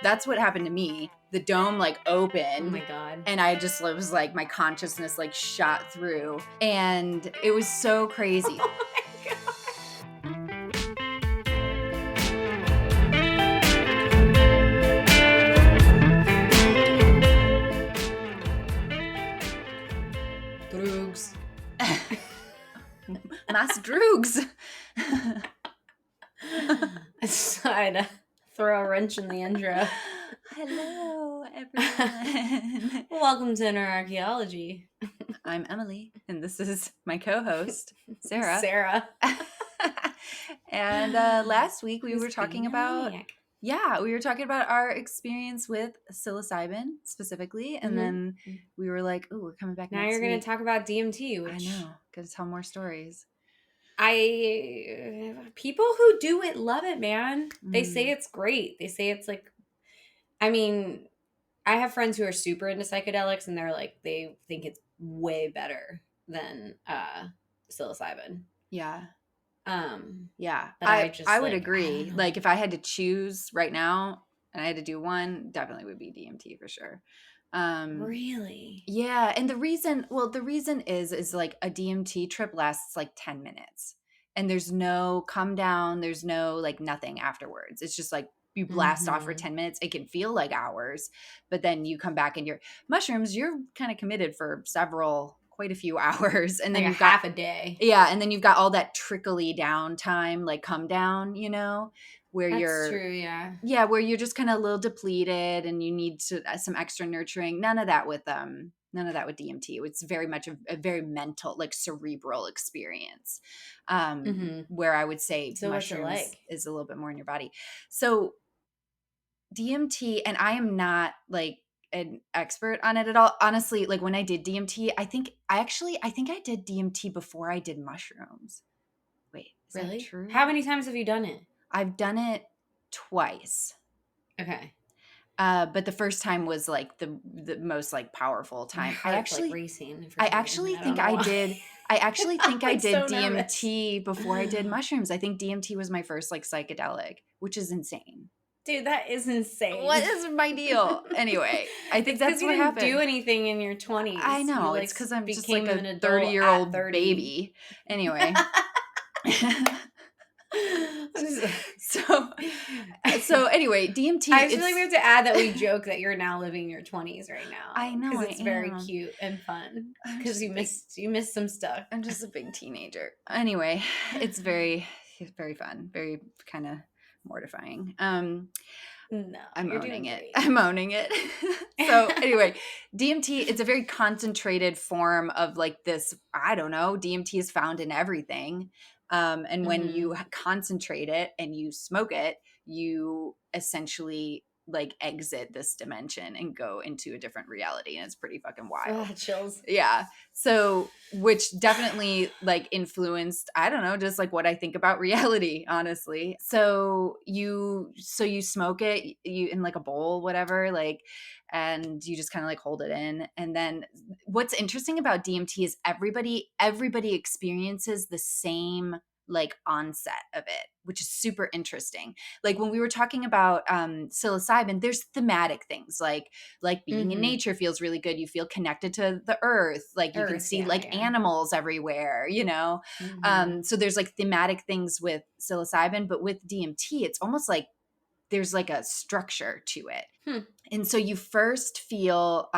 That's what happened to me. The dome like opened. Oh my God. And I just was like, my consciousness like shot through. And it was so crazy. Oh my God. Drugs. Mass drugs. I decided to throw a wrench in the intro. Hello, everyone. Welcome to Inner Archaeology. I'm Emily, and this is my co-host, Sarah. Sarah. And last week we Who's were talking being a about, maniac. we were talking about our experience with psilocybin specifically, and then we were like, oh, we're coming back Now next you're going week. to talk about DMT, which I know, got to tell more stories. people who do it love it, man. They say it's great. They say it's like, I mean, I have friends who are super into psychedelics, and they're like, they think it's way better than psilocybin. Yeah. But I would agree. Like if I had to choose right now and I had to do one, definitely would be DMT for sure. Really? Yeah. And the reason is like a DMT trip lasts like 10 minutes and there's no come down. There's no like nothing afterwards. It's just like you blast off for 10 minutes. It can feel like hours, but then you come back and your mushrooms, you're kind of committed for quite a few hours. And then like you've got half a day. Yeah. And then you've got all that trickly down time, like come down, where That's true, yeah. Yeah, where you're just kind of a little depleted and you need some extra nurturing. None of that with DMT. It's very much a very mental, like cerebral experience. Where I would say mushrooms is a little bit more in your body. So DMT, and I am not like an expert on it at all. Honestly, like when I did DMT, I think I did DMT before I did mushrooms. Wait, is really? that true? How many times have you done it? I've done it twice. Okay. But the first time was like the most like powerful time. I actually like racing. I actually think I did so DMT before I did mushrooms. I think DMT was my first like psychedelic, which is insane. Dude, that is insane. What is my deal? Anyway, I think that's what happened. You didn't do anything in your 20s. I know. It's because I'm just like a 30-year-old baby. Anyway. So anyway, DMT. I feel like we have to add that we joke that you're now living your 20s right now. I know, because it's very cute and fun. Because you missed some stuff. I'm just a big teenager. Anyway, it's very fun, very kind of mortifying. No, I'm owning it. So anyway, DMT, it's a very concentrated form of like this, I don't know, DMT is found in everything. And when you concentrate it and you smoke it, you essentially like exit this dimension and go into a different reality. And it's pretty fucking wild. Oh, chills. Yeah. So, which definitely like influenced, I don't know, just like what I think about reality, honestly. So you smoke it, you in like a bowl, whatever, like, and you just kind of like hold it in. And then what's interesting about DMT is everybody experiences the same like onset of it, which is super interesting. Like when we were talking about psilocybin, there's thematic things like being in nature feels really good. You feel connected to the earth. Like you can see animals everywhere, So there's like thematic things with psilocybin, but with DMT, it's almost like there's like a structure to it. And so you first feel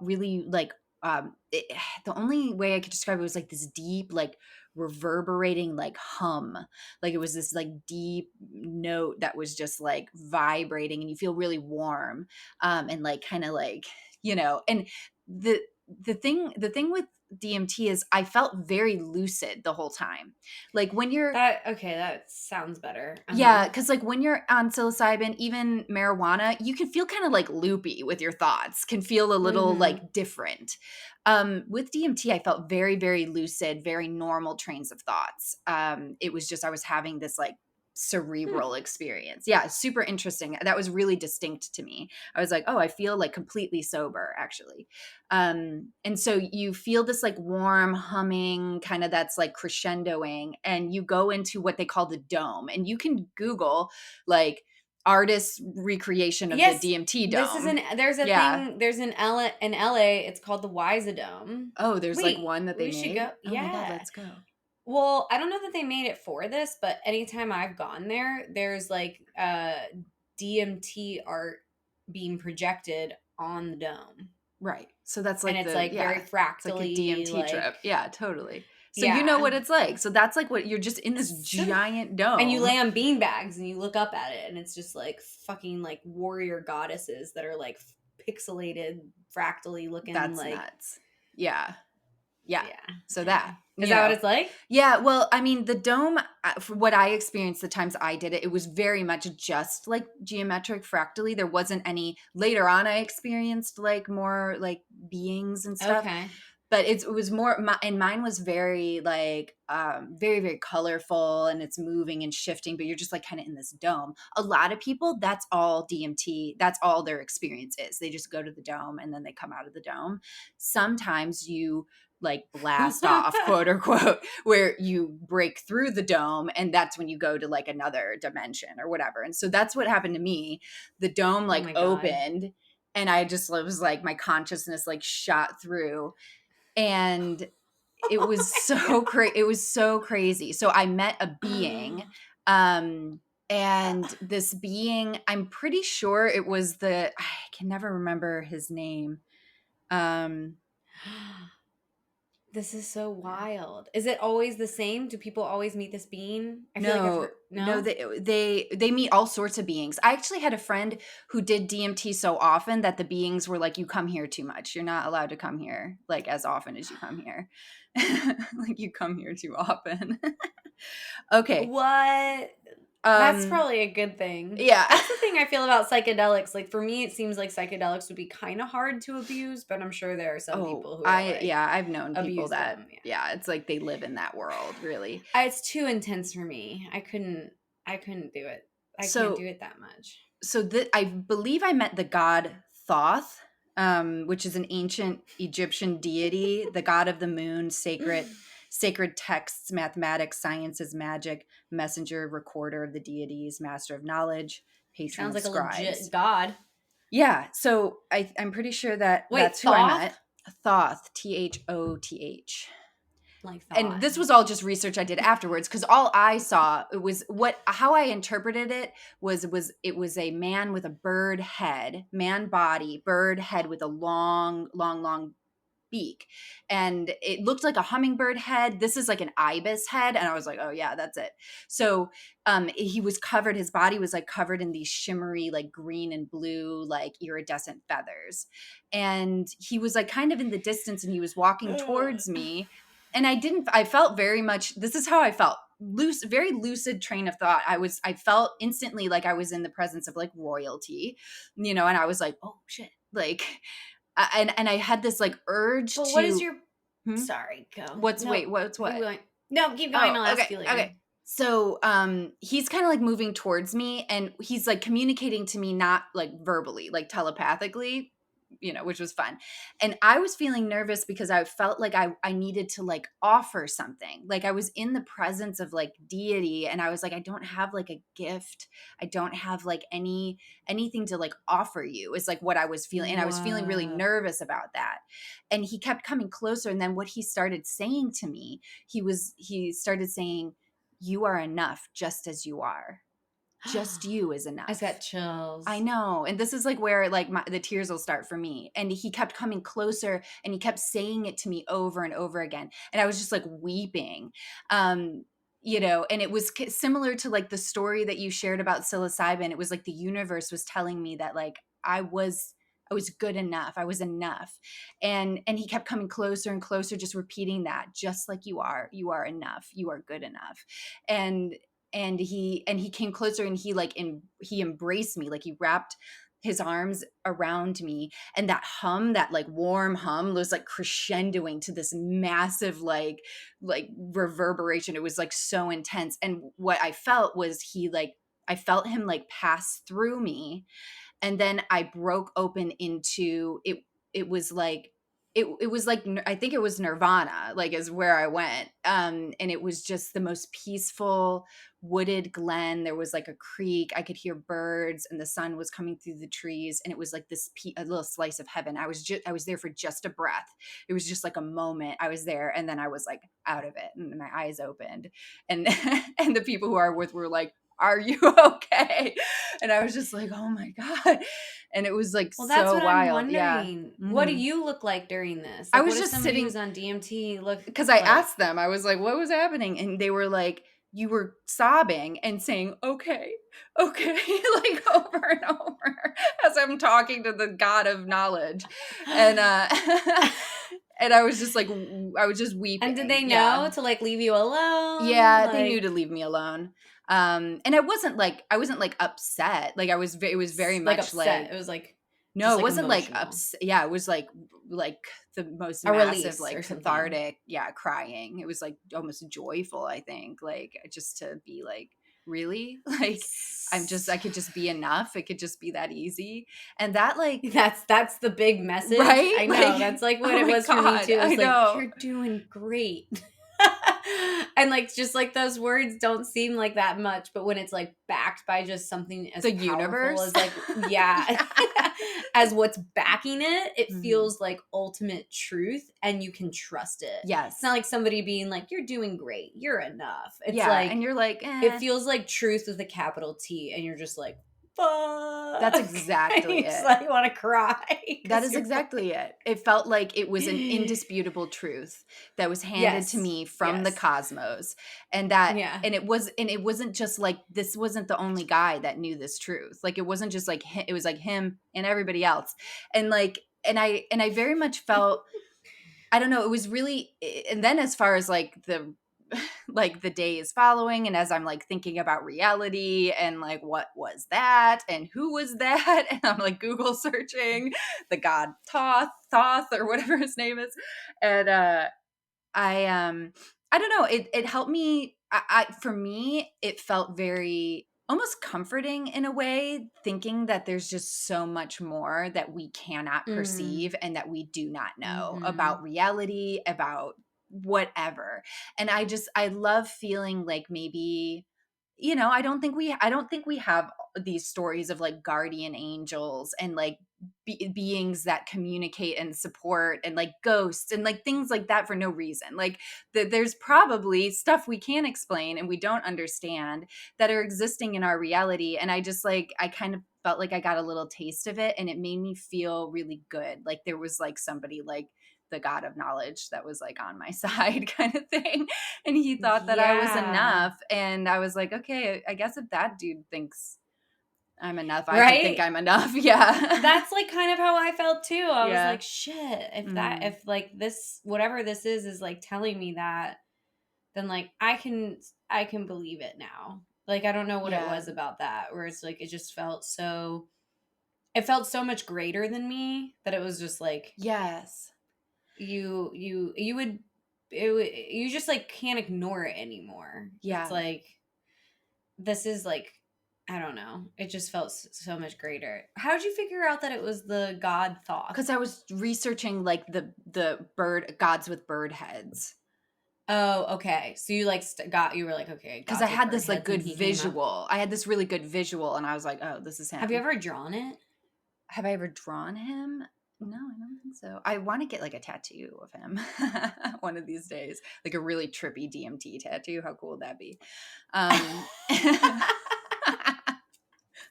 really like the only way I could describe it was like this deep, like reverberating, like hum. Like it was this like deep note that was just like vibrating, and you feel really warm, and like kind of like, and the thing with DMT is I felt very lucid the whole time. Like when you're that sounds better. Yeah, because like when you're on psilocybin, even marijuana, you can feel kind of like loopy with your thoughts, can feel a little like different. With DMT, I felt very, very lucid, very normal trains of thoughts. It was just I was having this like cerebral experience. Yeah, super interesting. That was really distinct to me. I was like, oh, I feel like completely sober actually. And so you feel this like warm humming kind of that's like crescendoing, and you go into what they call the dome, and you can Google like artist recreation of the Yes, DMT this is dome. there's a Yeah. thing, there's an in LA, it's called the Dome. Oh, there's like Wait, one that they we should go. made. Oh my God, Yeah. let's go. Well, I don't know that they made it for this, but anytime I've gone there, there's like DMT art being projected on the dome. Right. So that's And like it's like very it's like a fractally, DMT like, trip. Yeah, totally. So you know yeah. what it's like. So that's like what you're just in this So, giant and you dome. lay on bean bags and you look up at it, and it's just like fucking like warrior goddesses that are like pixelated, fractally looking, That's like, nuts. Yeah. Yeah. yeah. So Anyway, that, is you that what know. it's like? Yeah, well, I mean, the dome, for what I experienced the times I did it, it was very much just like geometric fractally. There wasn't any, later on, I experienced like more like beings and stuff. Okay. But it was more, and mine was very like, very, very colorful, and it's moving and shifting, but you're just like kind of in this dome. A lot of people, that's all DMT, that's all their experience is. They just go to the dome and then they come out of the dome. Sometimes you like blast off, quote unquote, where you break through the dome, and that's when you go to like another dimension or whatever. And so that's what happened to me. The dome Oh like my God. opened, and I just was like, my consciousness like shot through, and it Oh was my so it was so crazy. So I met a being, and this being, I'm pretty sure it was I can never remember his name. Um, God. This is so yeah. wild. Is it always the same? Do people always meet this being? I feel like I've No, heard. no, No? they meet all sorts of beings. I actually had a friend who did DMT so often that the beings were like, "You come here too much. You're not allowed to come here like as often as you come here. Like you come here too often." Okay. What? That's Um, probably a good thing. yeah. That's the thing I feel about psychedelics. Like, for me, it seems like psychedelics would be kind of hard to abuse, but I'm sure there are some Oh, people who are like, I've known people abuse that, them. Yeah. yeah, it's like they live in that world, really. It's too intense for me. I couldn't do it. I can't do So it that much. I believe I met the god Thoth, which is an ancient Egyptian deity, the god of the moon, sacred texts, mathematics, sciences, magic, messenger, recorder of the deities, master of knowledge, He patron sounds of like a legit scribes. god. Yeah, so I'm pretty sure that Wait, that's who I Thoth? met. Thoth, Thoth. Like And thought. this was all just research I did afterwards, because all I saw, it was how I interpreted it was a man with a bird head, man body, bird head with a long beak, and it looked like a hummingbird head. This is like an ibis head, and I was like, oh yeah, that's it. So he was covered, his body was like covered in these shimmery like green and blue like iridescent feathers, and he was like kind of in the distance, and he was walking towards me, and I felt very much, this is how I felt, very lucid train of thought. I felt instantly like I was in the presence of like royalty, and I was like, oh shit, like, and I had this like urge But what is to, your. hmm? Sorry, go. What's No, wait, what's keep what? going. No, keep going. Oh, I'll okay, ask you okay. later. So he's kind of like moving towards me, and he's like communicating to me, not like verbally, like telepathically, which was fun. And I was feeling nervous because I felt like I needed to like offer something. Like I was in the presence of like deity, and I was like, I don't have like a gift. I don't have like anything to like offer you, is like what I was feeling. And I was feeling really Whoa. nervous about that. And he kept coming closer. And then what he started saying to me, he started saying, you are enough just as you are. Just you is I just got enough. I chills. know. And this is like where like the tears will start for me. And he kept coming closer, and he kept saying it to me over and over again. And I was just like weeping. And it was similar to like the story that you shared about psilocybin. It was like the universe was telling me that like I was good enough. I was enough. And he kept coming closer and closer, just repeating that, just like you are enough. You are good enough. And he came closer, and he embraced me, like he wrapped his arms around me, and that like warm hum was like crescendoing to this massive like reverberation. It was like so intense, and what I felt was I felt him like pass through me, and then I broke open into it. It was like it was like I think it was Nirvana, like, is where I went. And it was just the most peaceful wooded glen. There was like a creek. I could hear birds, and the sun was coming through the trees, and it was like a little slice of heaven. I was there for just a breath. It was just like a moment. I was there, and then I was like out of it, and my eyes opened, and and the people who I was with were like, "Are you okay?" And I was just like, "Oh my god." And it was like Well, that's so what I'm wild. Yeah. wondering. What do Mhm. you look like during this? I Like, was what if just somebody sitting who's on DMT look because I like? asked them, I was like, "What was happening?" And they were like, "You were sobbing and saying, 'Okay, okay,' like over and over as I'm talking to the God of knowledge." And and I was just like I was just And did weeping. they Yeah. know to like leave you alone? Yeah, they knew Like, to leave me alone. And I wasn't like upset. Like it was very like much upset. like It was like no, just it like wasn't like emotional, yeah, it was like the most a massive, release like or something. cathartic, yeah, crying. It was like almost joyful, I think, like just to be like, really? Like I could just be enough. It could just be that easy. And that like, That's the big message. right? I know. Like, That's like what oh it my was for me God, too. It I was like, know. you're doing great. And like just like those words don't seem like that much, but when it's like backed by just something as The powerful universe. as like, yeah, Yeah. as what's backing it, it Mhm. feels like ultimate truth and you can trust it. It's not Yes. like somebody being like, you're doing great, you're enough. It's Yeah. And like you're like, it eh. feels like truth with a capital T, and you're just like, That's fuck. And exactly you just it. like want to cry That because is you're exactly like, it. It felt like it was an indisputable truth that was handed to yes, me from the yes, cosmos. yeah. And it wasn't just like this wasn't the only guy that knew this truth. Like it wasn't just like it was like him and everybody else. And like and I very much felt I don't know, it was really and then as far as like the like the days following and as I'm like thinking about reality and like what was that and who was that and I'm like Google searching the god Thoth or whatever his name is. And I don't know, it helped me I for me it felt very almost comforting in a way thinking that there's just so much more that we cannot Mm, perceive and that we do not know mhm. about reality, about whatever. And I love feeling like maybe I don't think we have these stories of like guardian angels and like beings that communicate and support and like ghosts and like things like that for no reason. Like there's probably stuff we can't explain and we don't understand that are existing in our reality. And I just like I kind of felt like I got a little taste of it and it made me feel really good. Like there was like somebody like the god of knowledge that was like on my side kind of thing, and he thought that I was Yeah. enough, and I was like, okay, I guess if that dude thinks I'm enough, I can think Right? I'm enough. Yeah. That's like kind of how I felt too. I was Yeah. like, shit, Mm. if like this, whatever this is like telling me that, then like I can believe it now. Like, I don't know what it Yeah. was about that, where it's like, it just felt so, it felt so much greater than me that it was just like, Yes. you would you just like can't ignore it anymore. It's Yeah. like this is like I don't know. It just felt so much greater. How did you figure out that it was the god Thoth? Because I was researching like the bird gods with bird heads. Oh, okay. So you like got you were like okay, Because I gods with had bird this like heads, and good he came up. visual. I had this really good visual, and I was like, oh, this is Have you him. ever drawn it? Have I ever drawn him? No, I don't think so. I want to get like a tattoo of him one of these days, like a really trippy DMT tattoo. How cool would that be?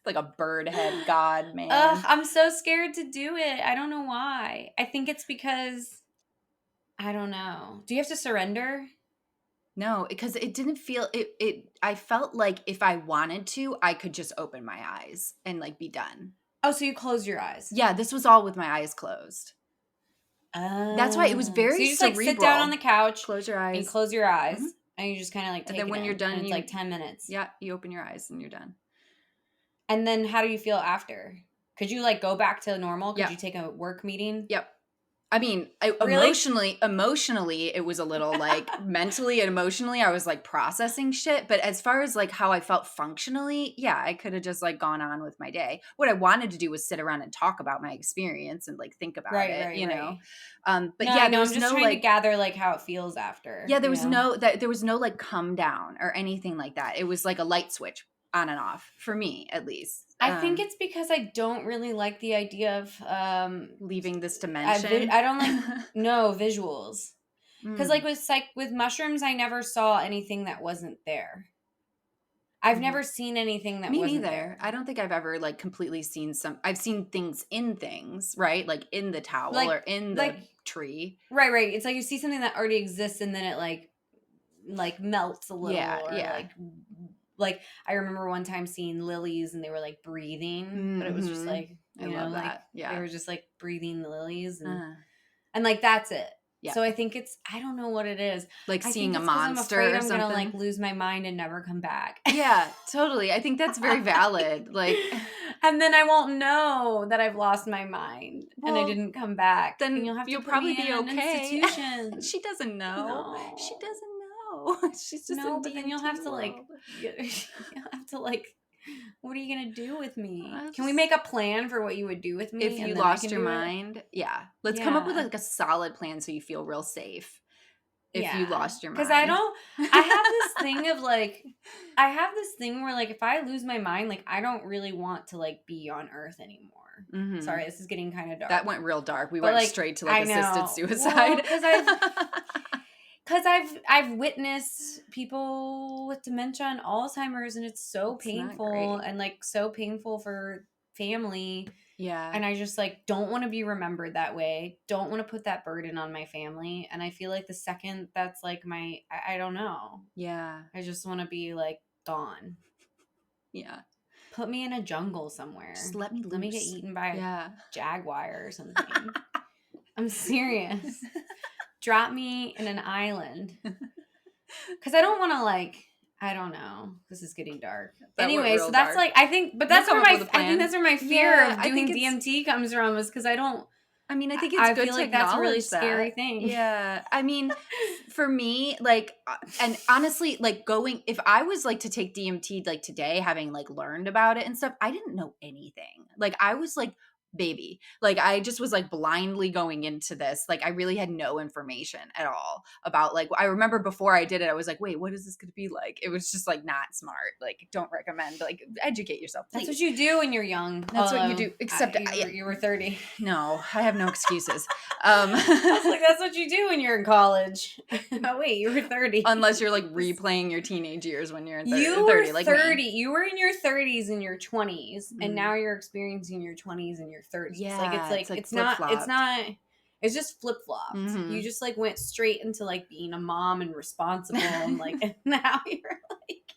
Like a bird head god Ugh, man. I'm so scared to do it. I don't know why. I think it's because I don't know. Do you have to surrender? No, because it didn't feel I felt like if I wanted to, I could just open my eyes and like be done. Oh, so you close your eyes. Yeah, this was all with my eyes closed. That's why it was Oh. So very you just like sit down on the cerebral. couch Close your and you eyes. close your Mhm. eyes and you just kind of like And take then it when you're in and done, it's like 10 minutes. you open your eyes and you're done. And then how do you feel after? Could you like go back to normal? Could Yep. you take a work meeting? Yep. I mean, Really? emotionally, it was a little like mentally and emotionally, I was like processing shit. But as far as like how I felt functionally, yeah, I could have just like gone on with my day. What I wanted to do was sit around and talk about my experience and like think about Right, it, right, right. But No, I yeah, there know. I'm was just no trying to like, gather like how it feels after, yeah, you know? there was no like come down or anything like that. It was like a light switch on and off for me, at least. I think it's because I don't really like the idea of Leaving this dimension. I don't like no visuals. Cuz like Mm. with mushrooms I never saw anything that wasn't there. I've Mhm. never seen anything that Me wasn't neither. there. I don't think I've ever like completely I've seen things in things, right? Like in the towel or in Like the tree. right, right. It's like you see something that already exists and then it like melts a Yeah, little or yeah. like I remember one time seeing lilies and they were like breathing, but it was just Mhm. like, I you know, love like that. they Yeah. were just like breathing the lilies Uh, and like that's it. yeah. So I think I don't know what it is. Like I seeing think a it's because I'm monster afraid or I'm gonna like something. lose my mind and never come back. Yeah, totally. I think that's very valid. Like, And then I won't know that I've lost my mind and I well, didn't come back. And then you'll have to you'll put probably me in be an okay. institution. She doesn't know. She No. doesn't know. She's just No, in but then you'll DMT have to like world. you'll have to like what are you gonna do with me? Can we Just make a plan for what you would do with if me you and then I lost can your do it? mind, yeah. Let's come up with Yeah. like a solid plan so you feel real safe if you Yeah. lost your Cause I mind. don't I have this thing of like I have this thing where like if I lose my mind, like I don't really want to like be on earth anymore. Mhm. Sorry, this is getting kind of That dark. went real dark. We But went like straight to like I assisted know. Well, suicide. cuz I've witnessed people with dementia and Alzheimer's and it's so It's not painful great. and like so painful for family Yeah. and I just like don't want to be remembered that way. Don't want to put that burden on my family and I feel like the second that's like I don't know. Yeah. I just want to be like gone. Yeah. Put me in a jungle Just somewhere. let me Let me get loose. eaten by a Yeah. jaguar or something. I'm serious. Drop me in an island. Because I don't want to like, I don't know. This is getting dark. That went Anyway, so real that's dark. like, I think, but We'll that's come where up with a I think plan. that's where my fear Yeah, of I think doing it's DMT comes from is because I mean, I think it's I good feel to like that's a really acknowledge scary that. thing. Yeah. I mean, for me, like, and honestly, like if I was like to take DMT like today, having like learned about it and stuff, I didn't know anything. Like, I was like, baby. Like, I just was like blindly going into this. Like, I really had no information at all about like, I remember before I did it, I was like, wait, what is this going to be like? It was just like not smart. Like, don't recommend, like, educate yourself, That's what please. you do when you're young. That's what you Although do. Except, you were 30. no, I have no excuses. I was like, that's what you do when you're in college. Oh, wait, you were 30. Unless you're like replaying your teenage years when you're in You were 30, like 30. me. You were in your 30s and your 20s, and Mm. now you're experiencing your 20s and your 30s. Yeah, it's like flip it's flopped. not, it's just flip flopped. You Hmm. just like went straight into like being a mom and responsible, and like, and now you're like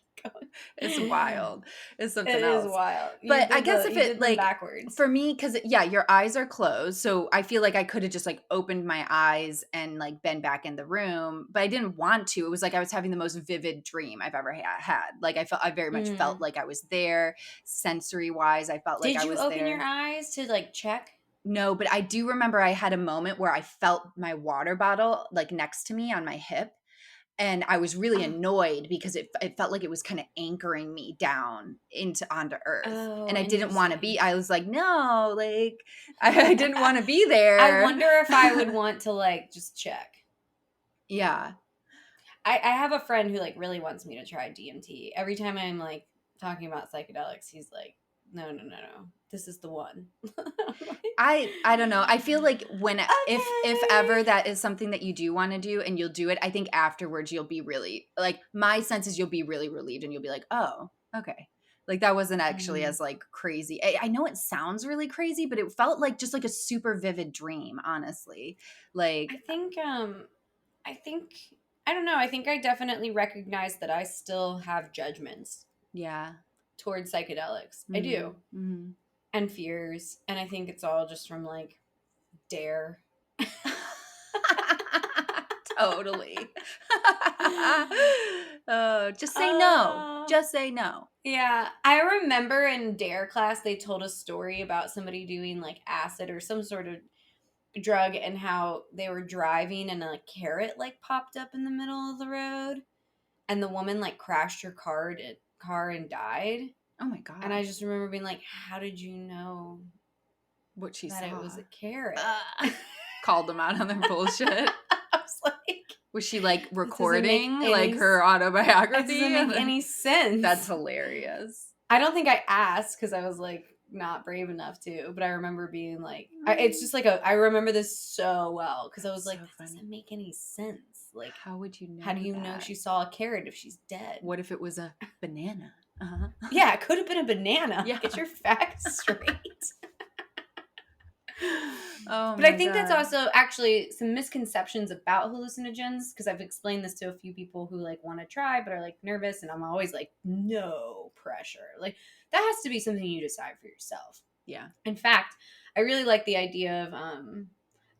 It's going. wild. It's It something is else. wild. But I guess if You it did them like backwards. for me, because yeah, your eyes are closed. So I feel like I could have just like opened my eyes and like been back in the room, but I didn't want to. It was like I was having the most vivid dream I've ever had. Like I very much felt Mm. like I was there sensory wise. I felt like Did I you was open your there. eyes to like check? No, but I do remember I had a moment where I felt my water bottle like next to me on my hip. And I was really annoyed because it felt like it was kind of anchoring me down onto earth. And Oh, I didn't want to interesting. be, I was like, no, like I didn't want to be I there. wonder if I would want to like just check. Yeah. I have a friend who like really wants me to try DMT. Every time I'm like talking about psychedelics, he's like, no, no, no, no. This is the one. I don't know. I feel like when if Okay. ever that is something that you do want to do and you'll do it, I think afterwards you'll be really like my sense is you'll be really relieved and you'll be like, "Oh, okay." Like that wasn't actually Mm. as like crazy. I know it sounds really crazy, but it felt like just like a super vivid dream, honestly. I Like, think I think I don't know. I think I definitely recognize that I still have judgments yeah. towards psychedelics. I Mhm. do. Mhm. And fears. And I think it's all just from like dare. Totally. Oh, just say no. Uh, Just say no. yeah. I remember in dare class they told a story about somebody doing like acid or some sort of drug and how they were driving and a carrot like popped up in the middle of the road, and the woman like crashed her car and died. Oh my And I gosh. just remember being like, how did you know What she that it was saw. a carrot? Called them out on their bullshit. I was like, Was she like this doesn't make recording any like her It autobiography? doesn't make any sense. That's hilarious. I don't think I asked because I was like not brave enough to, but I remember being like, it's just like I remember this so well because I was like, so that funny. doesn't make any sense. Like, How would you know? how do you know she saw a carrot if she's dead? What if it was a banana? Uh-huh. Yeah, it could have been a banana. Yeah. Get your facts straight. Oh, But I think that's also actually some misconceptions about hallucinogens, because I've explained this to a few people who like want to try but are like nervous, and I'm always like, no pressure. Like, that has to be something you decide for yourself. Yeah. In fact, I really like the idea of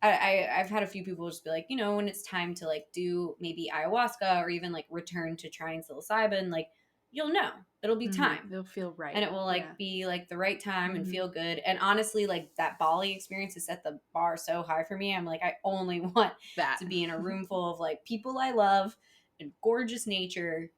I've had a few people just be like, you know, when it's time to like do maybe ayahuasca or even like return to trying psilocybin, like, you'll know. It'll be time. It'll feel right. And it will like be like the right time and Mhm. feel good. And honestly, like that Bali experience has set the bar so high for me. I'm like, I only want That. to be in a room full of like people I love and gorgeous nature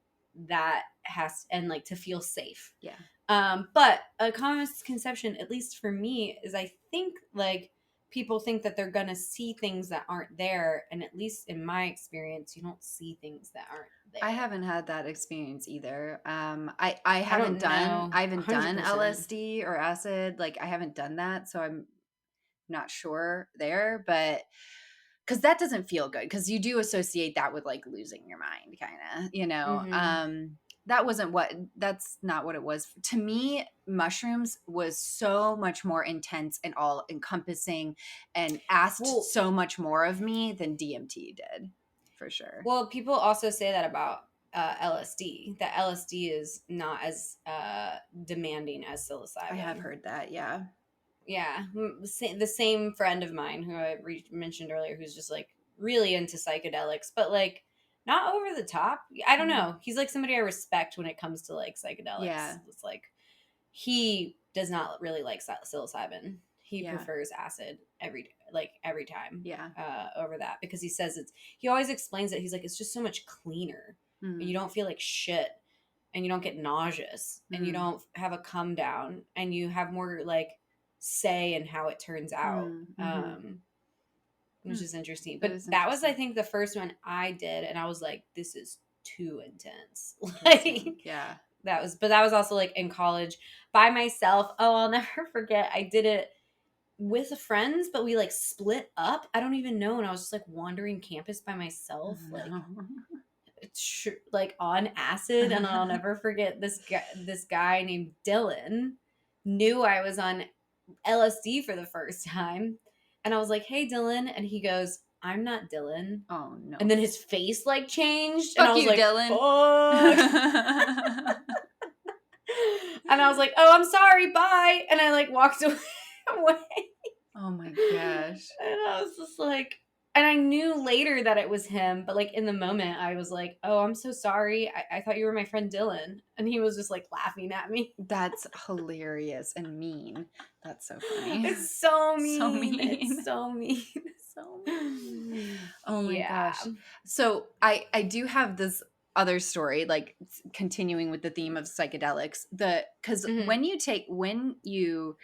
that has, and like to feel safe. Yeah. But a common misconception, at least for me, is I think like people think that they're gonna see things that aren't there, and at least in my experience, you don't see things that aren't there. I haven't had that experience either. I don't haven't done know, I haven't done 100%. LSD or acid. Like, I haven't done that, so I'm not sure there, but because that doesn't feel good, because you do associate that with like losing your mind, kind of, you know. That's not what it was to me. Mushrooms was so much more intense and all encompassing and asked so much more of me than DMT did, for sure. Well, people also say that about LSD, that LSD is not as demanding as psilocybin. I have heard that. Yeah. The same friend of mine who I mentioned earlier, who's just like really into psychedelics, but like not over the top. I don't know. He's like somebody I respect when it comes to like psychedelics. Yeah. It's like he does not really like psilocybin. He prefers acid every time. Yeah. Over that, because he says he always explains it. He's like, it's just so much cleaner. You don't feel like shit, and you don't get nauseous, and you don't have a come down, and you have more like say in how it turns out. Which is interesting. But that was, I think, the first one I did, and I was like, this is too intense. Like, yeah. That was also like in college by myself. Oh, I'll never forget. I did it with friends, but we like split up. I don't even know. And I was just like wandering campus by myself, like like on acid. And I'll never forget this guy named Dylan knew I was on LSD for the first time. And I was like, hey, Dylan. And he goes, I'm not Dylan. Oh, no. And then his face like changed. Fuck and I was you, like, Dylan. Fuck. And I was like, oh, I'm sorry. Bye. And I like walked away. Oh my gosh. And I was just like, and I knew later that it was him, but like in the moment I was like, oh, I'm so sorry. I thought you were my friend Dylan. And he was just like laughing at me. That's hilarious and mean. That's so funny. It's so mean. So mean. It's so mean. So mean. Oh my gosh. So I do have this other story, like continuing with the theme of psychedelics. Because when you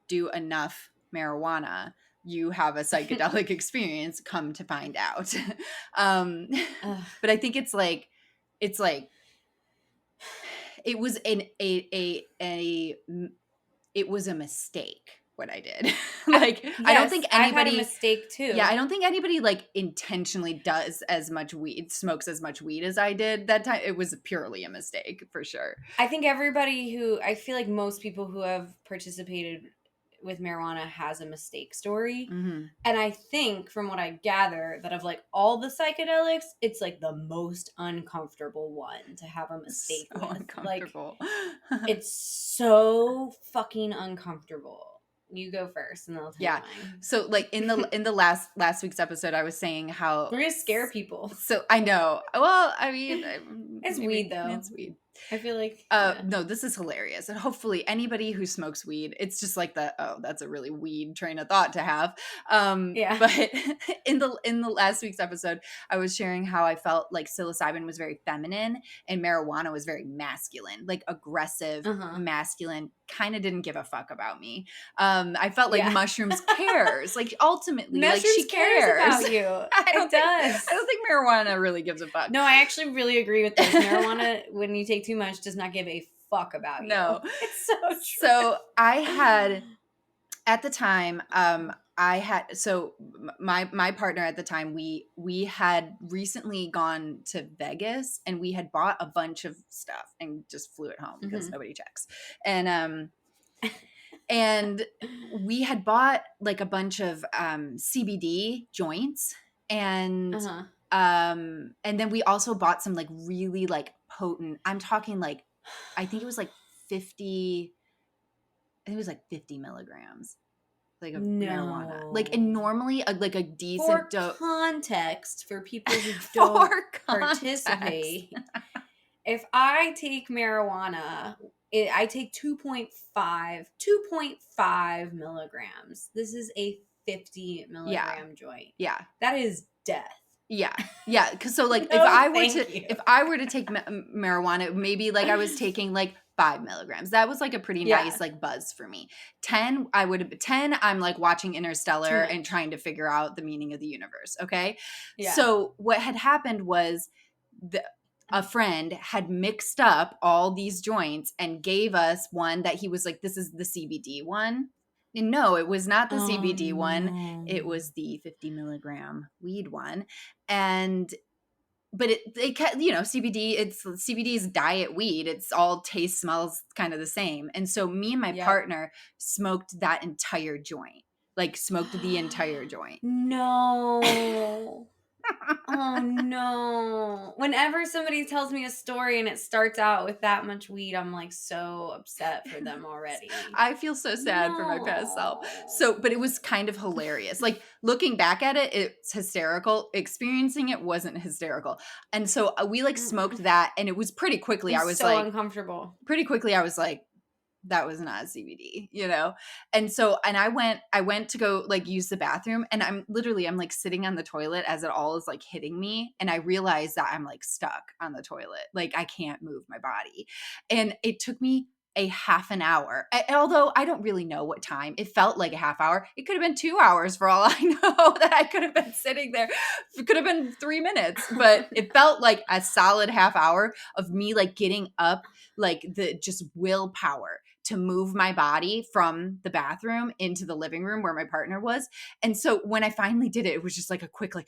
do enough marijuana, you have a psychedelic experience, come to find out. But I think it's like it was it was a mistake what I did. Like, yes, I don't think anybody, I've had a mistake too. Yeah, I don't think anybody like intentionally smokes as much weed as I did that time. It was purely a mistake, for sure. I think I feel like most people who have participated with marijuana has a mistake story. And I think from what I gather that of like all the psychedelics, it's like the most uncomfortable one to have a mistake so with. Uncomfortable. Like, it's so fucking uncomfortable. You go first and I'll tell you mine. So like in the last week's episode, I was saying how we're gonna scare people. So I know. Well, I mean, it's weed though. It's weed. I feel like, yeah. No, this is hilarious. And hopefully anybody who smokes weed, it's just like that's a really weed train of thought to have. Yeah. But in the last week's episode, I was sharing how I felt like psilocybin was very feminine and marijuana was very masculine, like aggressive, Uh-huh. masculine, kind of didn't give a fuck about me. I felt like Yeah. mushrooms cares. Like ultimately, like she Mushrooms cares cares. about you. I It don't think does. I don't think marijuana really gives a fuck. No, I actually really agree with this. Marijuana, when you take too much, does not give a fuck about you. No. It's so true. So I had at the time, my partner at the time, we had recently gone to Vegas and we had bought a bunch of stuff and just flew it home because nobody checks. And we had bought like a bunch of CBD joints and Uh-huh. and then we also bought some like really like potent, I'm talking like I think it was like 50 I think it was like 50 milligrams like of marijuana. Like, and No. normally like a For decent dose. context, for people who For don't context. participate, if I take marijuana, I take 2.5 milligrams. This is a 50 milligram joint. Yeah. That is death. Yeah. Yeah. Cause so like No, if I were to take marijuana, maybe like I was taking like 5 milligrams. That was like a pretty nice like buzz for me. 10, I'm like watching Interstellar and trying to figure out the meaning of the universe. Okay. Yeah. So what had happened was a friend had mixed up all these joints and gave us one that he was like, this is the CBD one. And no, it was not the CBD one. It was the 50 milligram weed one. But CBD is diet weed. It's all taste, smells kind of the same. And so me and my partner smoked that entire joint, like smoked the entire joint. No. Oh no. Whenever somebody tells me a story and it starts out with that much weed, I'm like so upset for them already. I feel so sad for my past self. So, but it was kind of hilarious. Like looking back at it, it's hysterical. Experiencing it wasn't hysterical. And so we like smoked that and it was pretty quickly. I was so like uncomfortable. Pretty quickly I was like, that was not CBD, you know? And so, and I went to go like use the bathroom and I'm like sitting on the toilet as it all is like hitting me. And I realized that I'm like stuck on the toilet. Like I can't move my body. And it took me a half an hour. Although I don't really know what time. It felt like a half hour. It could have been 2 hours for all I know that I could have been sitting there. It could have been 3 minutes, but it felt like a solid half hour of me like getting up, like the just willpower to move my body from the bathroom into the living room where my partner was. And so when I finally did it, it was just like a quick like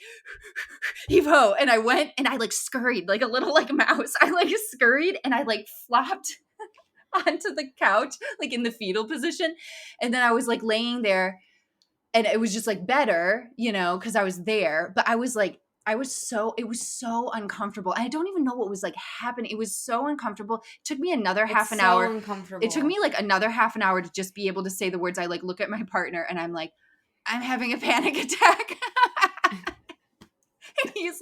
heave ho. And I went and I like scurried like a little like mouse. I like scurried and I like flopped onto the couch, like in the fetal position. And then I was like laying there and it was just like better, you know, because I was there. But it was so uncomfortable. I don't even know what was like happening. It was so uncomfortable. It took me another half an hour. Uncomfortable. It took me like another half an hour to just be able to say the words. I like look at my partner and I'm like, I'm having a panic attack. And he's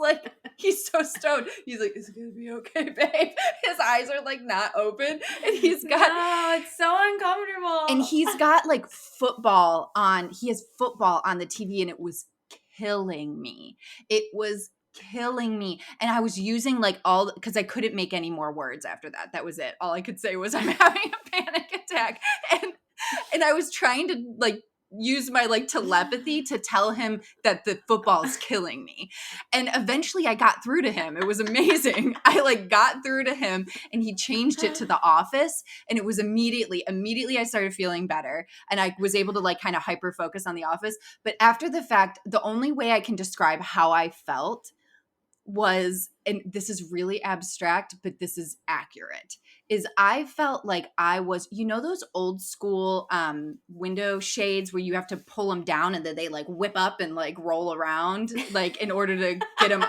so stoned. He's like, is it going to be okay, babe? His eyes are like not open. And no, it's so uncomfortable. And he's got like football on. He has football on the TV and it was killing me. It was killing me. And I was using like because I couldn't make any more words after that. That was it. All I could say was I'm having a panic attack. And I was trying to like use my like telepathy to tell him that the football is killing me. And eventually I got through to him. It was amazing. I like got through to him and he changed it to the office and it was immediately I started feeling better and I was able to like kind of hyper focus on the office. But after the fact, the only way I can describe how I felt was, and this is really abstract, but this is accurate, is I felt like I was, you know, those old school window shades where you have to pull them down and then they like whip up and like roll around like in order to get them.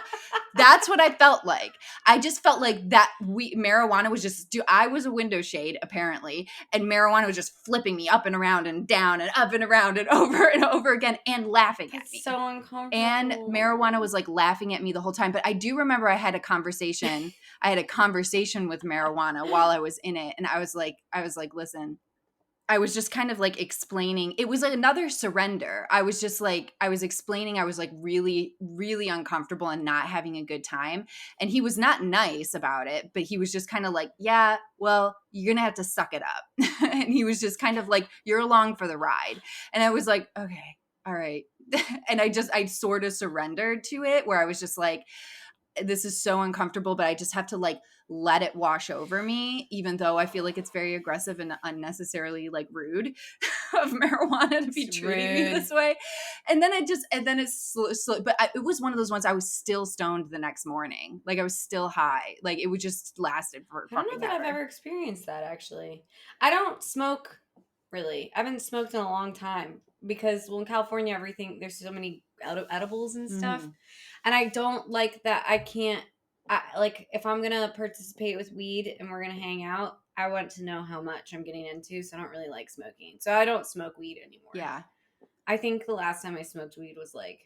That's what I felt like. I just felt like that marijuana was just, I was a window shade apparently, and marijuana was just flipping me up and around and down and up and around and over again and laughing at me. So uncomfortable. And marijuana was like laughing at me the whole time. But I do remember I had a conversation. I had a conversation with marijuana while I was in it. And I was like, listen, I was just kind of like explaining. It was another surrender. I was just like, I was explaining. I was like really, really uncomfortable and not having a good time. And he was not nice about it, but he was just kind of like, yeah, well, you're going to have to suck it up. And he was just kind of like, you're along for the ride. And I was like, okay, all right. And I sort of surrendered to it, where I was just like, this is so uncomfortable, but I just have to like let it wash over me, even though I feel like it's very aggressive and unnecessarily like rude of marijuana to be It's treating me rude. this way. And then it's slow, but it was one of those ones I was still stoned the next morning. Like I was still high. Like it would just lasted for I don't fucking know that I've ever. ever experienced that, actually. I don't smoke, really. I haven't smoked in a long time because, well, in California, everything, there's so many edibles and stuff. Mhm. And I don't like that. I can't, like, if I'm going to participate with weed and we're going to hang out, I want to know how much I'm getting into. So I don't really like smoking. So I don't smoke weed anymore. Yeah. I think the last time I smoked weed was like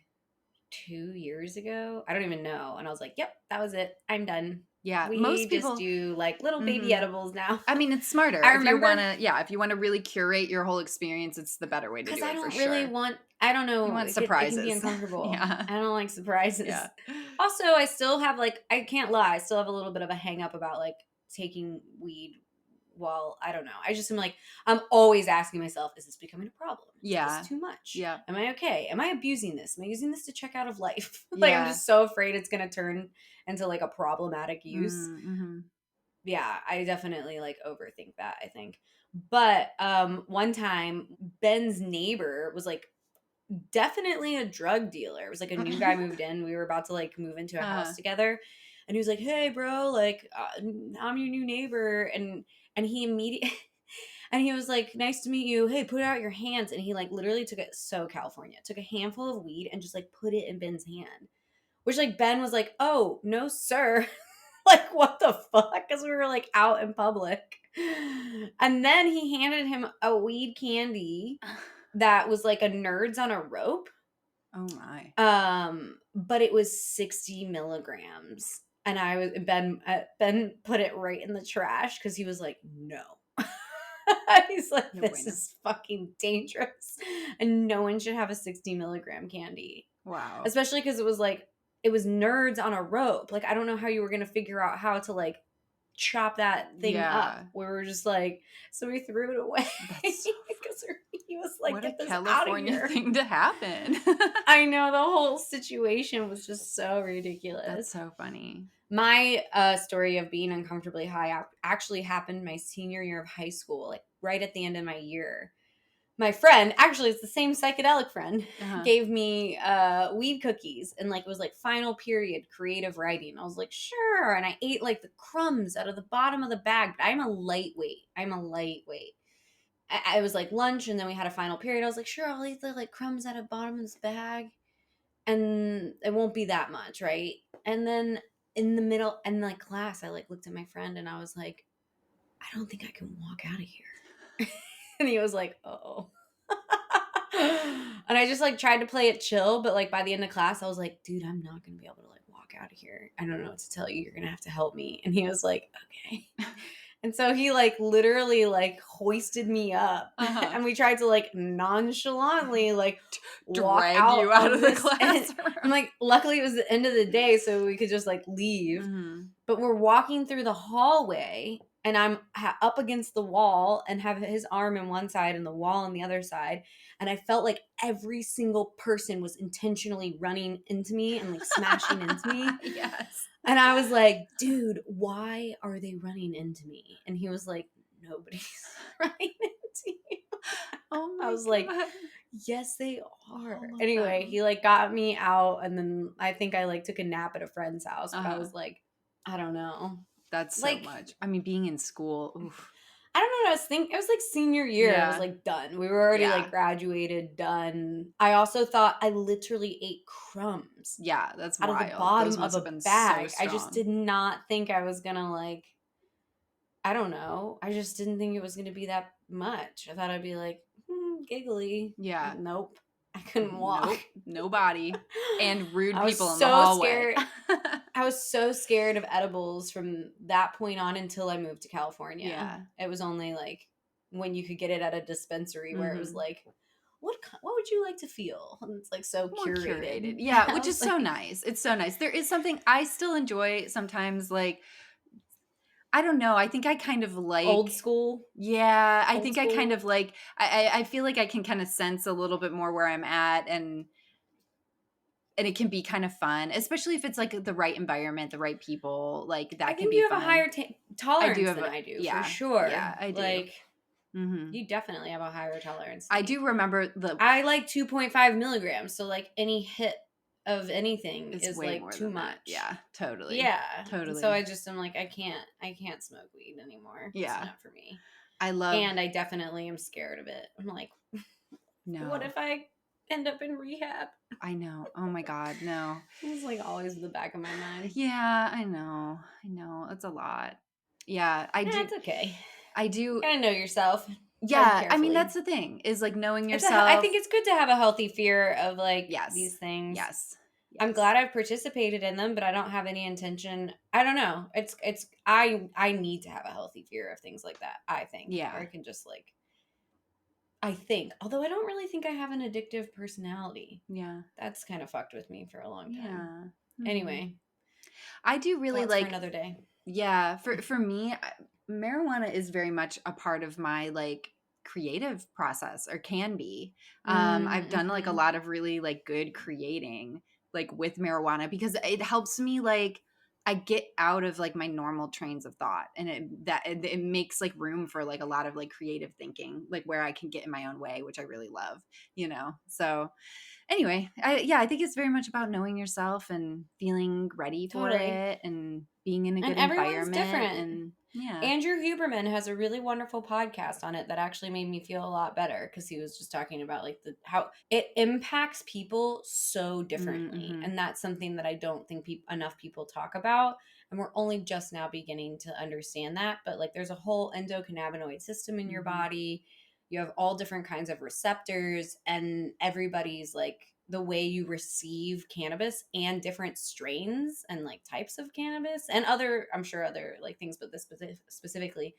2 years ago. I don't even know. And I was like, yep, that was it. I'm done. Yeah. We Most just people, do like little baby mhm. edibles now. I mean, it's smarter. I If you remember, want to, yeah, if you want to really curate your whole experience, it's the better way to because do I it for don't really sure. want, I don't You know, want it can be surprises. uncomfortable. Yeah. I don't like surprises. Yeah. Also, I still have like, I can't lie, I still have a little bit of a hang up about like taking weed while, I don't know. I just am like, I'm always asking myself, is this becoming a problem? Is Yeah. this too much? Yeah. Am I okay? Am I abusing this? Am I using this to check out of life? Like, I'm Yeah. just so afraid it's going to turn into like a problematic use. Mm-hmm. Yeah, I definitely like overthink that, I think. But one time Ben's neighbor was like definitely a drug dealer. It was like a new guy moved in. We were about to like move into a house Uh, together. And he was like, "Hey, bro, like I'm your new neighbor." And he immediately and he was like, "Nice to meet you. Hey, put out your hands." And he like literally took it, so California, took a handful of weed and just like put it in Ben's hand. Which like Ben was like, "Oh, no, sir." Like, what the fuck? Because we were like out in public. And then he handed him a weed candy that was like a Nerds on a rope. oh my. But it was 60 milligrams. And Ben put it right in the trash because he was like, no. He's like, No this bueno. is fucking dangerous. And no one should have a 60 milligram candy. Wow. Especially because it was Nerds on a rope. Like, I don't know how you were gonna figure out how to like chop that thing up. Yeah. We were just like, so we threw it away That's because he was like, what a get this out of California here. thing to happen. I know, the whole situation was just so That's ridiculous. so funny. My story of being uncomfortably high actually happened my senior year of high school, like right at the end of my year. My friend, actually it's the same psychedelic friend, Uh-huh. gave me weed cookies, and like it was like final period creative writing. I was like, sure. And I ate like the crumbs out of the bottom of the bag, but I'm a lightweight. I was like lunch, and then we had a final period. I was like, sure, I'll eat the like crumbs out of the bottom of this bag, and it won't be that much, right? And then in the middle and like class, I like looked at my friend and I was like, I don't think I can walk out of here. And he was like, oh. And I just like tried to play it chill, but like by the end of class, I was like, dude, I'm not gonna be able to like walk out of here. I don't know what to tell you. You're gonna have to help me. And he was like, okay. And so he like literally like hoisted me up, Uh-huh. and we tried to like nonchalantly like walk Drag out you out of the this. And classroom. I'm like, luckily it was the end of the day, so we could just like leave. Mm-hmm. But we're walking through the hallway, and I'm up against the wall and have his arm in one side and the wall on the other side. And I felt like every single person was intentionally running into me and like smashing into me. Yes. And I was like, dude, why are they running into me? And he was like, nobody's running into you. Oh my I was God. like, yes, they are. All of Anyway, them. he like got me out, and then I think I like took a nap at a friend's house. But I Uh-huh. was like, I don't know. That's so Like, much. I mean, being in school. Oof. I don't know what I was thinking. It was like senior year. I was Yeah. like done. We were already like Yeah. graduated, done. I also thought I literally ate crumbs Yeah. That's out of the wild. Those bottom of must have a been so bag. I just strong. did not think I was gonna like, I don't know. I just didn't think it was gonna be that much. I thought I'd be like, giggly. Yeah. Nope. I couldn't walk. Nope. No body. And rude I was people in the so hallway. scared. I was so scared of edibles from that point on until I moved to California. Yeah. It was only like when you could get it at a dispensary where it was Mhm. like, what would you like to feel? And it's like so More curated. curated. Yeah, I which is was so like, nice. It's so nice. There is something I still enjoy sometimes, like, I don't know, I think I kind of old like school. yeah, I Old think I kind school. of like I feel like I can kinda sense a little bit more where I'm at, and it can be kind of fun, especially if it's, like, the right environment, the right people, like, I that can think be you have a fun. higher I do tolerance have than a I do, for yeah, sure. yeah, I do. Like, Mhm. you definitely have a higher tolerance than I me. do remember the I like 2.5 milligrams, so like any hit of anything it's is way like more too than that. much. Yeah, totally. Yeah. And so Totally. I just am like, I can't smoke weed anymore. It's Yeah. not for me. I love And I definitely am scared of it. I'm like, what no. if I end up in rehab? I know. Oh my god, no. It's like always in the back of my mind. Yeah, I know. I know. It's a lot. Yeah, Yeah, it's okay. I do Gotta know yourself. Tread yeah, I mean, that's carefully. the thing, is, like, knowing I yourself. think it's good to have a healthy fear of like Yes. these things. Yes. I'm Yes. glad I've participated in them, but I don't have any intention. I don't know. I need to have a healthy fear of things like that, I think. Or I Yeah. can just like I think. Although I don't really think I have an addictive personality. Yeah. That's kind of fucked with me for a long time. Yeah. Mhm. Anyway, I do really thoughts for like another day. yeah, for me, marijuana is very much a part of my, like, creative process or can be. I've done, like, a Mm-hmm. lot of really, like, good creating, like, with marijuana because it helps me, like I get out of, like, my normal trains of thought, and it makes, like, room for, like, a lot of, like, creative thinking, like, where I can get in my own way, which I really love, you know? So anyway, I think it's very much about knowing yourself and feeling ready for Totally. it and being in a And good everyone's environment different. and yeah. Andrew Huberman has a really wonderful podcast on it that actually made me feel a lot better because he was just talking about like how it impacts people so differently, Mhm. and that's something that I don't think enough people talk about, and we're only just now beginning to understand that. But like, there's a whole endocannabinoid system in your Mhm. body. You have all different kinds of receptors, and everybody's like the way you receive cannabis and different strains and like types of cannabis and other, I'm sure other like things, but this specifically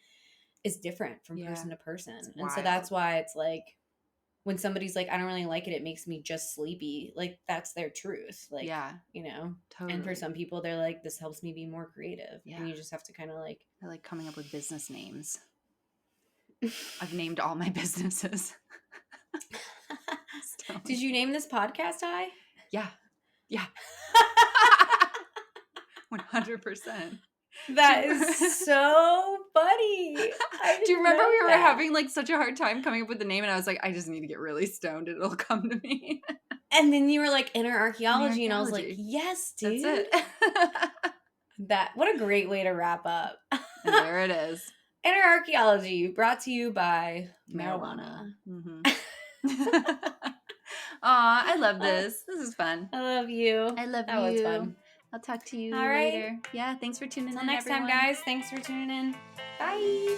is different from Yeah. person to It's person. And so that's wild. why it's like when somebody's like, I don't really like it, it makes me just sleepy, like that's their truth, like, Yeah. you know. And for Totally. some people they're like, this helps me be more creative, and Yeah. you just have to kind of like I like coming up with business names. I've named all my businesses. Did Stone. you name this podcast I Yeah. Yeah. 100%. Do That is you so funny. I Do you didn't remember know we were that. having, like, such a hard time coming up with the name, and I was like, "I just need to get really stoned, and it'll come to me." And then you were like inner Inner archaeology, and I was like, archaeology. yes, That's dude. it. That what a great way to wrap up. And there it is. Inner archaeology brought to you by Marijuana. marijuana. Mhm. Aw, I love I this. This is fun. love you. I love That was you. fun. I'll talk to All you right. later. Yeah, thanks for tuning Till in, next time, everyone. guys. Thanks for tuning in. Bye.